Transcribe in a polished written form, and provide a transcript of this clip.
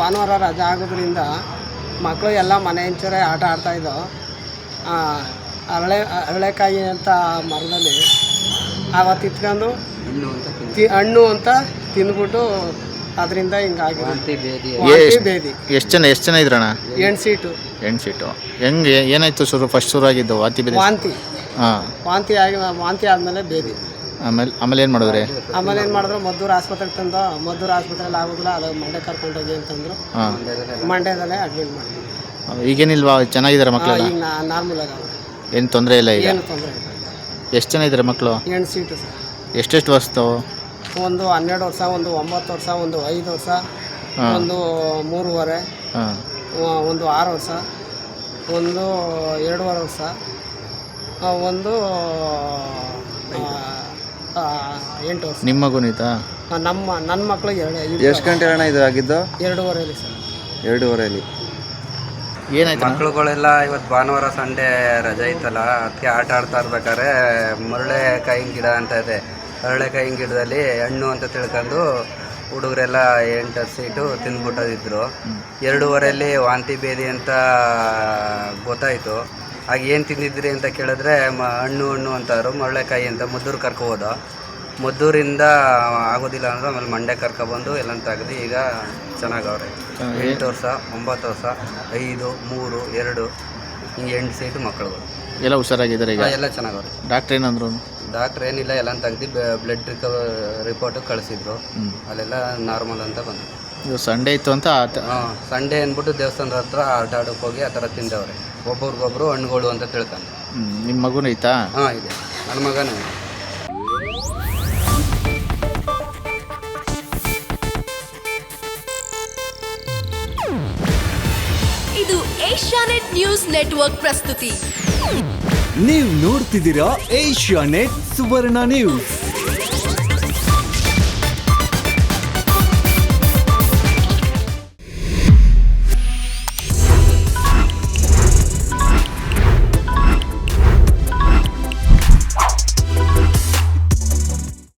ಭಾನುವಾರ ರಜೆ ಆಗೋದ್ರಿಂದ ಮಕ್ಕಳು ಎಲ್ಲ ಮನೆ ಇಂಚೂರೆ ಆಟ ಆಡ್ತಾಯಿದ್ದೋ. ಅರಳೆಕಾಯಿ ಅಂತ ಮರದಲ್ಲಿ ಅವತ್ತು ಇಟ್ಕೊಂಡು ಹಣ್ಣು ಅಂತ ತಿಂದ್ಬಿಟ್ಟು ಅದರಿಂದ ಹಿಂಗಾಗಿ ಬೇದಿ. ಎಷ್ಟು ಜನ ಇದ್ರಣ್ಣ? 8 ಸೀಟು. 8 ಸೀಟು. ಹೆಂಗೆ ಏನಾಯ್ತು ಶುರು ಆಗಿದ್ದು ವಾಂತಿ ವಾಂತಿ ಆದಮೇಲೆ ಬೇದಿ. ಆಮೇಲೆ ಏನು ಮಾಡಿದ್ರಿ? ಆಮೇಲೆ ಏನು ಮಾಡಿದ್ರು, ಮದ್ದೂರು ಆಸ್ಪತ್ರೆಗೆ ತಂದು, ಮದ್ದೂರು ಆಸ್ಪತ್ರೆಯಲ್ಲಿ ಆಗೋದಿಲ್ಲ, ಅದು ಮಂಡ್ಯ ಕರ್ಕೊಂಡೋಗಿ ಅಂತಂದರು. ಮಂಡ್ಯದಲ್ಲೇ ಅಡ್ಮಿಟ್ ಮಾಡಿದ್ವಿ. ಈಗೇನಿಲ್ವಾ? ಚೆನ್ನಾಗಿದ್ದಾರೆ ಮಕ್ಕಳು? ಈಗ ನಾರ್ಮಲ್ ಆಗಿ ಏನು ತೊಂದರೆ ಇಲ್ಲ ಈಗ? ಏನು ತೊಂದರೆ ಇಲ್ಲ. ಎಷ್ಟು ಜನ ಇದ್ದಾರೆ ಮಕ್ಕಳು? 8 ಸೀಟು ಸರ್. ಎಷ್ಟೆಷ್ಟು ವರ್ಷದವು? ಒಂದು 12 ವರ್ಷ, ಒಂದು 9 ವರ್ಷ, ಒಂದು 5 ವರ್ಷ, ಒಂದು 3.5, ಒಂದು 6 ವರ್ಷ, ಒಂದು 2.5 ವರ್ಷ, ಒಂದು 8 ವರ್ಷ. ನಿಮ್ಮ ಮಗುನಿತಾ? ನನ್ನ ಮಕ್ಕಳು ಎಷ್ಟು ಗಂಟೆ ಅಣ್ಣ ಇದು ಆಗಿದ್ದು? 2:30 ಸರ್. 2:30. ಏನಾಯ್ತು? ಮಕ್ಕಳುಗಳೆಲ್ಲ ಇವತ್ತು ಭಾನುವಾರ ಸಂಡೇ ರಜೆ ಇತ್ತಲ್ಲ, ಅದಕ್ಕೆ ಆಟ ಆಡ್ತಾ ಇರ್ಬೇಕಾದ್ರೆ ಮರಳೆಕಾಯಿ ಗಿಡ ಅಂತ ಇದೆ. ಅರಳೆಕಾಯಿ ಗಿಡದಲ್ಲಿ ಹಣ್ಣು ಅಂತ ತಿಳ್ಕೊಂಡು ಹುಡುಗರೆಲ್ಲ 8 ಸೀಟು ತಿಂದ್ಬಿಟ್ಟೋದಿದ್ರು. 2:30 ವಾಂತಿ ಬೇದಿ ಅಂತ ಗೊತ್ತಾಯಿತು. ಆಗ ಏನು ತಿಂದಿದ್ರಿ ಅಂತ ಕೇಳಿದ್ರೆ ಹಣ್ಣು ಅಂತಾರು. ಮರಳೆಕಾಯಿ ಅಂತ ಮದ್ದೂರು ಕರ್ಕೊಬೋದ. ಮದ್ದೂರಿಂದ ಆಗೋದಿಲ್ಲ ಅಂದ್ರೆ ಆಮೇಲೆ ಮಂಡ್ಯ ಕರ್ಕೊಬಂದು ಎಲ್ಲ ತೆಗೆದು ಈಗ ಚೆನ್ನಾಗವ್ರೆ. 8 ವರ್ಷ, 9 ವರ್ಷ, 5, 3, 2 ಹಿಂಗೆ 8 ಸೀಟು ಮಕ್ಕಳುಗಳು ಎಲ್ಲ ಹುಷಾರಾಗಿದ್ದಾರೆ ಈಗ? ಎಲ್ಲ ಚೆನ್ನಾಗವ್ರೆ. ಡಾಕ್ಟ್ರ್ ಏನಂದ್ರು? ಡಾಕ್ಟ್ರ್ ಏನಿಲ್ಲ, ಎಲ್ಲ ತೆಗ್ದು ಬ್ಲಡ್ ರಿಪೋರ್ಟು ಕಳಿಸಿದ್ರು. ಅಲ್ಲೆಲ್ಲ ನಾರ್ಮಲ್ ಅಂತ ಬಂದು. ಇದು ಸಂಡೇ ಇತ್ತು ಅಂತ? ಸಂಡೇ ಅಂದ್ಬಿಟ್ಟು ದೇವಸ್ಥಾನದ ಹತ್ರ ಆಟ ಆಡೋಕೆ ಹೋಗಿ ಆ ಥರ ತಿಂದವ್ರೆ. ಒಬ್ಬರಿಗೊಬ್ರು ಹಣ್ಣುಗಳು ಅಂತ ತಿಳ್ಕೊಂಡು. ನಿಮ್ಮ ಮಗುನ ಐತಾ? ಹಾಂ ಇದೆ, ನನ್ನ ಮಗನೂ. ಇದು ಏಷ್ಯಾನೆಟ್ ನ್ಯೂಸ್ ನೆಟ್ವರ್ಕ್ ಪ್ರಸ್ತುತಿ. ನೀವು ನೋಡ್ತಿದ್ದೀರಾ ಏಷ್ಯಾನೆಟ್ ಸುವರ್ಣ ನ್ಯೂಸ್.